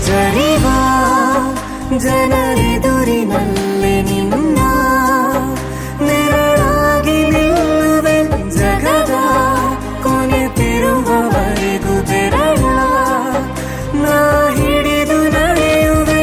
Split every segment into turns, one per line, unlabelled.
ಜರಿವಾ ಜನರೆದುರಿನಲ್ಲಿ ನಿನ್ನ ನೆರಳಾಗಿ ನಿಲ್ಲುವೆ ಜಗದ ಕೊನೆತಿರುವವರೆಗೂ ಬೆರಳ ನಾ ಹಿಡಿದು ನಡೆಯುವೆ.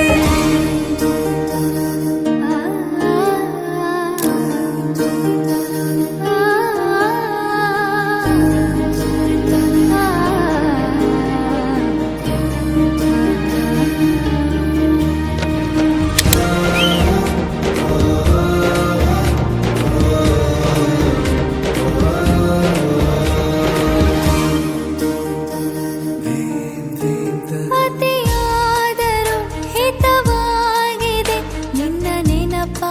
ಅತಿಯಾದರೂ ಹಿತವಾಗಿದೆ ನಿನ್ನ ನೆನಪ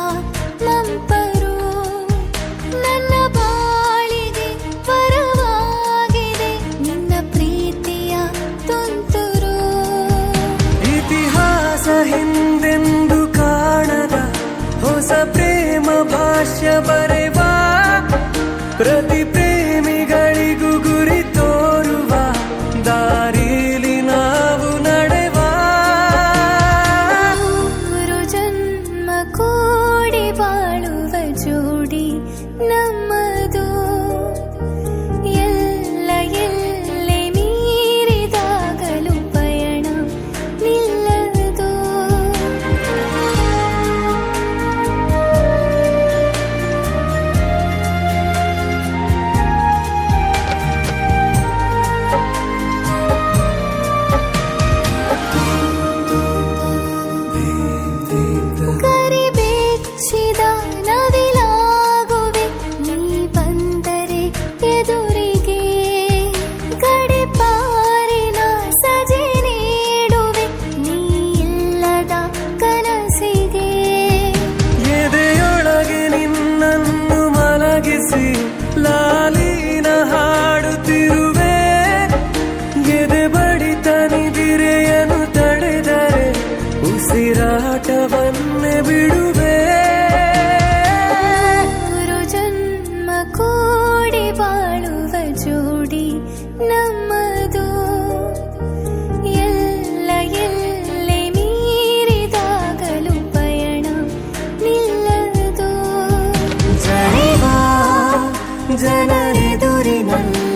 ಮಂಪರು, ನನ್ನ ಬಾಳಿಗೆ ಪರವಾಗಿದೆ ನಿನ್ನ ಪ್ರೀತಿಯ ತುಂತುರು.
ಇತಿಹಾಸ ಹಿಂದೆಂದು ಕಾಣದ ಹೊಸ ಪ್ರೇಮ ಭಾಷ್ಯ ಬರೆವಾ, ಪ್ರತಿ ಪ್ರೇಮಿಗಳಿಗೂ ಗುರಿ ತೋರುವ ದಾರಿಲಿ ನಾವು ನಡೆವಾ.
ಮೂರು ಜನ್ಮ ಕೂಡಿ ಬಾಳುವ ಜೋಡಿ ನಮ್ಮದು, ಎಲ್ಲ ಎಲ್ಲೆ ಮೀರಿದಾಗಲೂ ಪಯಣ ನಿಲ್ಲದು. ಕರಿಬೆಚ್ಚಿದ ನವಿಲಾಗುವೆ ನೀ ಬಂದರೆ ಎದುರಿಗೆ, ಗಡಿಪಾರಿನ ಸಜೆ ನೀಡುವೆ ನೀ ಇಲ್ಲದ ಕನಸಿಗೆ.
ಎದೆಯೊಳಗೆ ನಿನ್ನನ್ನು ಮಲಗಿಸಿ ಲಾಲಿನ ಹಾಡುತ್ತಿರುವೆ, ಎದೆ ಬಡಿತ ನಿದಿರೆಯನ್ನು ತಡೆದರೆ ಉಸಿರಾಟವನ್ನೇ ಬಿಡುವೆ.
ಮೂರು ಜನ್ಮ ಕೂಡಿ ಬಾಳುವ ಜೋಡಿ ನಮ್ಮದು, ಎಲ್ಲ ಎಲ್ಲೆ ಮೀರಿದಾಗಲೂ ಪಯಣ ನಿಲ್ಲದು.
ಜರಿವಾ ಜನರೆದುರಿನಲ್ಲಿ